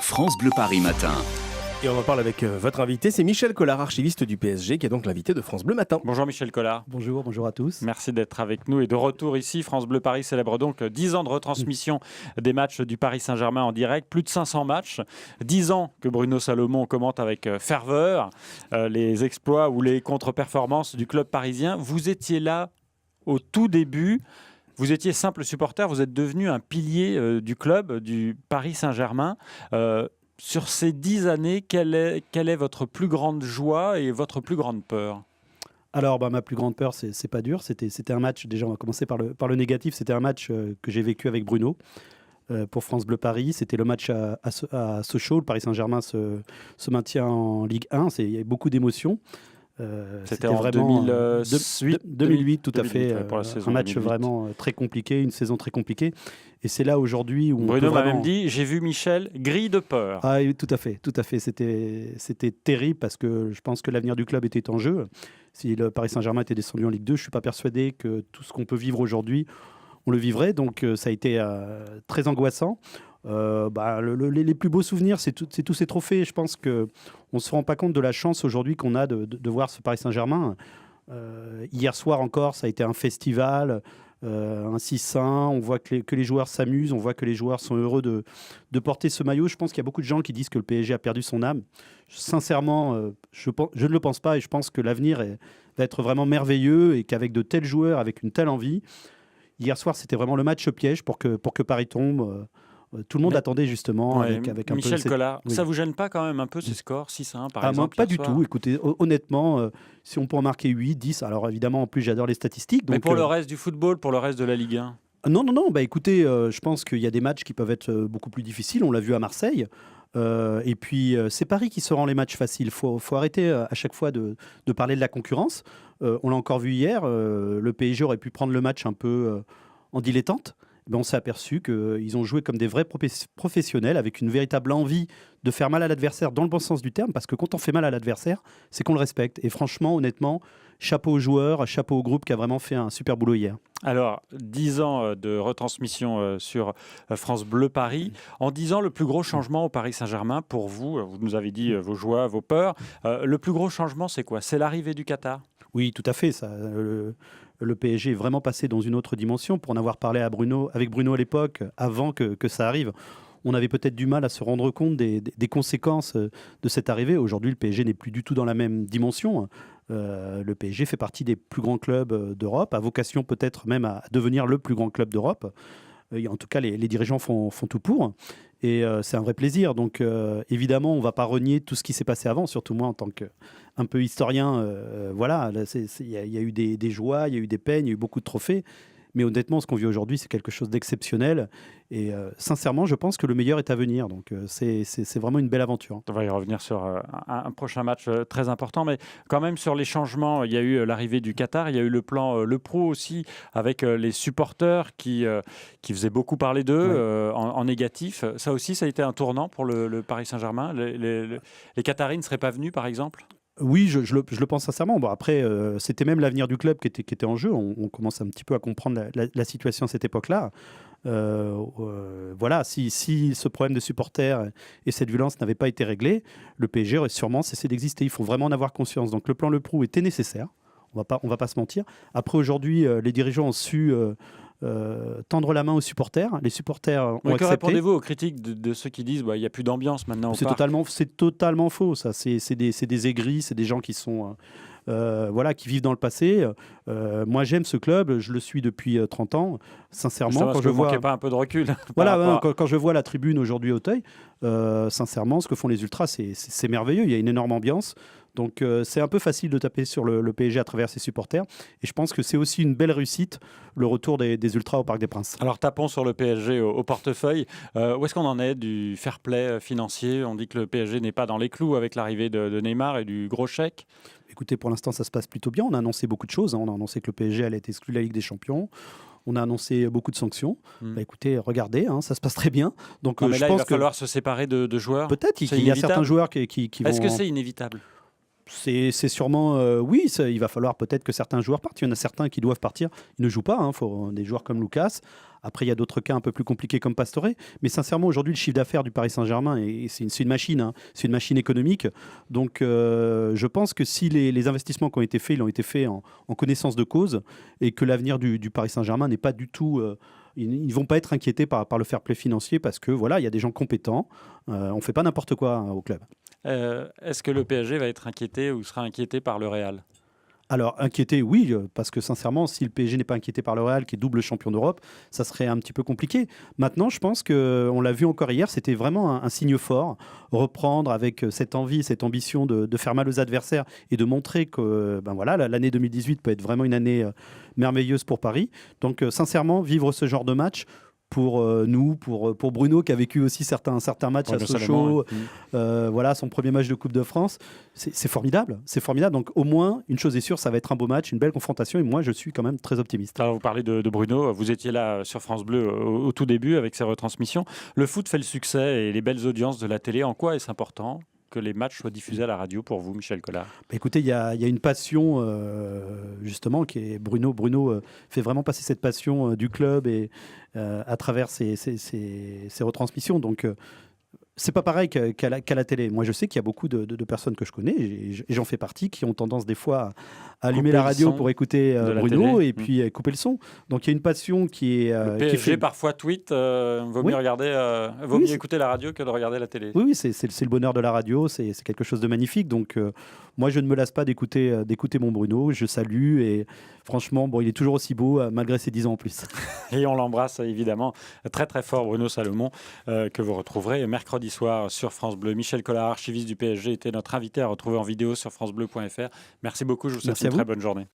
France Bleu Paris Matin. Et on en parle avec votre invité, c'est Michel Collard, archiviste du PSG, qui est donc l'invité de France Bleu Matin. Bonjour Michel Collard. Bonjour à tous. Merci d'être avec nous et de retour ici. France Bleu Paris célèbre donc 10 ans de retransmission des matchs du Paris Saint-Germain en direct, plus de 500 matchs. 10 ans que Bruno Salomon commente avec ferveur les exploits ou les contre-performances du club parisien. Vous étiez là au tout début. Vous étiez simple supporter, vous êtes devenu un pilier du club, du Paris Saint-Germain. Sur ces 10 années, quelle est votre plus grande joie et votre plus grande peur ? Alors, ma plus grande peur, c'est pas dur. C'était un match, déjà on va commencer par le négatif, c'était un match que j'ai vécu avec Bruno pour France Bleu Paris. C'était le match à Sochaux, le Paris Saint-Germain se maintient en Ligue 1, il y a beaucoup d'émotions. C'était en vraiment 2008, tout à fait. Un match 2008. Vraiment très compliqué, une saison très compliquée. Et c'est là aujourd'hui où Bruno m'a même dit, j'ai vu Michel grille de peur. Ah oui, tout à fait. C'était terrible parce que je pense que l'avenir du club était en jeu. Si le Paris Saint-Germain était descendu en Ligue 2, je ne suis pas persuadé que tout ce qu'on peut vivre aujourd'hui, on le vivrait. Donc ça a été très angoissant. Les plus beaux souvenirs, c'est tous ces trophées. Je pense qu'on ne se rend pas compte de la chance aujourd'hui qu'on a de voir ce Paris Saint-Germain. Hier soir encore, ça a été un festival, un 6-1. On voit que les joueurs s'amusent, on voit que les joueurs sont heureux de porter ce maillot. Je pense qu'il y a beaucoup de gens qui disent que le PSG a perdu son âme. Sincèrement, je ne le pense pas et je pense que l'avenir va être vraiment merveilleux et qu'avec de tels joueurs, avec une telle envie, hier soir, c'était vraiment le match piège pour que Paris tombe. Tout le monde attendait justement avec un Michel peu... Collard, Oui. ça vous gêne pas quand même un peu ces scores 6-1 par exemple Moi, pas hier du soir tout. Écoutez, honnêtement, si on peut en marquer 8, 10, alors évidemment, en plus, j'adore les statistiques. Donc, Mais pour le reste du football, pour le reste de la Ligue 1 Non, écoutez, je pense qu'il y a des matchs qui peuvent être beaucoup plus difficiles. On l'a vu à Marseille. Et puis, c'est Paris qui se rend les matchs faciles. Il faut arrêter à chaque fois de parler de la concurrence. On l'a encore vu hier. Le PSG aurait pu prendre le match un peu en dilettante. On s'est aperçu qu'ils ont joué comme des vrais professionnels avec une véritable envie de faire mal à l'adversaire dans le bon sens du terme, parce que quand on fait mal à l'adversaire, c'est qu'on le respecte. Et franchement, honnêtement, chapeau aux joueurs, chapeau au groupe qui a vraiment fait un super boulot hier. Alors, 10 ans de retransmission sur France Bleu Paris. En 10 ans, le plus gros changement au Paris Saint-Germain, pour vous, vous nous avez dit vos joies, vos peurs. Le plus gros changement, c'est quoi ? C'est l'arrivée du Qatar ? Oui, tout à fait. Le PSG est vraiment passé dans une autre dimension. Pour en avoir parlé avec Bruno à l'époque, avant que ça arrive, on avait peut-être du mal à se rendre compte des conséquences de cette arrivée. Aujourd'hui, le PSG n'est plus du tout dans la même dimension. Le PSG fait partie des plus grands clubs d'Europe, a vocation peut-être même à devenir le plus grand club d'Europe. En tout cas, les dirigeants font tout pour. Et c'est un vrai plaisir. Donc, évidemment, on ne va pas renier tout ce qui s'est passé avant, surtout moi en tant qu'un peu historien. Voilà, il y a eu des joies, il y a eu des peines, il y a eu beaucoup de trophées. Mais honnêtement, ce qu'on vit aujourd'hui, c'est quelque chose d'exceptionnel. Et sincèrement, je pense que le meilleur est à venir. Donc, c'est vraiment une belle aventure. On va y revenir sur un prochain match très important. Mais quand même, sur les changements, il y a eu l'arrivée du Qatar. Il y a eu le plan Le Pro aussi, avec les supporters qui faisaient beaucoup parler d'eux en négatif. Ça aussi, ça a été un tournant pour le Paris Saint-Germain. Les Qataris ne seraient pas venus, par exemple ? Oui, je le pense sincèrement. Bon, après, c'était même l'avenir du club qui était en jeu. On commence un petit peu à comprendre la situation à cette époque-là. Voilà, si ce problème de supporters et cette violence n'avaient pas été réglés, le PSG aurait sûrement cessé d'exister. Il faut vraiment en avoir conscience. Donc le plan Le Prou était nécessaire. On va pas se mentir. Après, aujourd'hui, les dirigeants ont su tendre la main aux supporters. Les supporters ont accepté. Que répondez-vous aux critiques de ceux qui disent il n'y a plus d'ambiance maintenant au C'est parc ? totalement faux. Ça, c'est des aigris, c'est des gens qui sont qui vivent dans le passé. Moi, j'aime ce club. Je le suis depuis 30 ans. Sincèrement, quand je vois pas un peu de recul. Quand je vois la tribune aujourd'hui à Auteuil, sincèrement, ce que font les ultras, c'est merveilleux. Il y a une énorme ambiance. Donc c'est un peu facile de taper sur le PSG à travers ses supporters. Et je pense que c'est aussi une belle réussite, le retour des ultras au Parc des Princes. Alors tapons sur le PSG au portefeuille. Où est-ce qu'on en est du fair play financier ? On dit que le PSG n'est pas dans les clous avec l'arrivée de Neymar et du gros chèque. Écoutez, pour l'instant, ça se passe plutôt bien. On a annoncé beaucoup de choses. On a annoncé que le PSG allait être exclu de la Ligue des Champions. On a annoncé beaucoup de sanctions. Écoutez, regardez, ça se passe très bien. Donc, mais là, il va falloir se séparer de joueurs. Peut-être qu'il y a certains joueurs qui vont... Est-ce que c'est inévitable ? C'est sûrement, oui, il va falloir peut-être que certains joueurs partent. Il y en a certains qui doivent partir, ils ne jouent pas. Faut des joueurs comme Lucas. Après, il y a d'autres cas un peu plus compliqués comme Pastore. Mais sincèrement, aujourd'hui, le chiffre d'affaires du Paris Saint-Germain, c'est une machine. C'est une machine économique. Donc, je pense que si les investissements qui ont été faits, ils ont été faits en connaissance de cause et que l'avenir du Paris Saint-Germain n'est pas du tout... ils ne vont pas être inquiétés par le fair play financier parce que voilà, il y a des gens compétents. On ne fait pas n'importe quoi au club. Est-ce que le PSG va être inquiété ou sera inquiété par le Real ? Alors, inquiété, oui, parce que sincèrement, si le PSG n'est pas inquiété par le Real, qui est double champion d'Europe, ça serait un petit peu compliqué. Maintenant, je pense qu'on l'a vu encore hier, c'était vraiment un signe fort. Reprendre avec cette envie, cette ambition de faire mal aux adversaires et de montrer que voilà, l'année 2018 peut être vraiment une année merveilleuse pour Paris. Donc, sincèrement, vivre ce genre de match, pour nous, pour Bruno qui a vécu aussi certains matchs à Sochaux, voilà, son premier match de Coupe de France, c'est formidable, c'est formidable. Donc au moins, une chose est sûre, ça va être un beau match, une belle confrontation et moi je suis quand même très optimiste. Alors, vous parlez de Bruno, vous étiez là sur France Bleu au tout début avec ses retransmissions. Le foot fait le succès et les belles audiences de la télé, en quoi est-ce important que les matchs soient diffusés à la radio pour vous, Michel Collard? Écoutez, il y a une passion, justement, qui est Bruno. Bruno fait vraiment passer cette passion du club et à travers ses retransmissions. Donc, c'est pas pareil qu'à la télé. Moi, je sais qu'il y a beaucoup de personnes que je connais, et j'en fais partie, qui ont tendance des fois à allumer la radio pour écouter Bruno et puis couper le son. Donc, il y a une passion qui est... le PSG parfois tweet, vaut mieux mieux écouter la radio que de regarder la télé. Oui, c'est le bonheur de la radio, c'est quelque chose de magnifique. Donc, moi, je ne me lasse pas d'écouter mon Bruno. Je salue et franchement, bon, il est toujours aussi beau malgré ses 10 ans en plus. Et on l'embrasse évidemment très très fort, Bruno Salomon, que vous retrouverez mercredi soir sur France Bleu. Michel Collard, archiviste du PSG, était notre invité à retrouver en vidéo sur francebleu.fr. Merci beaucoup, je vous souhaite une très bonne journée.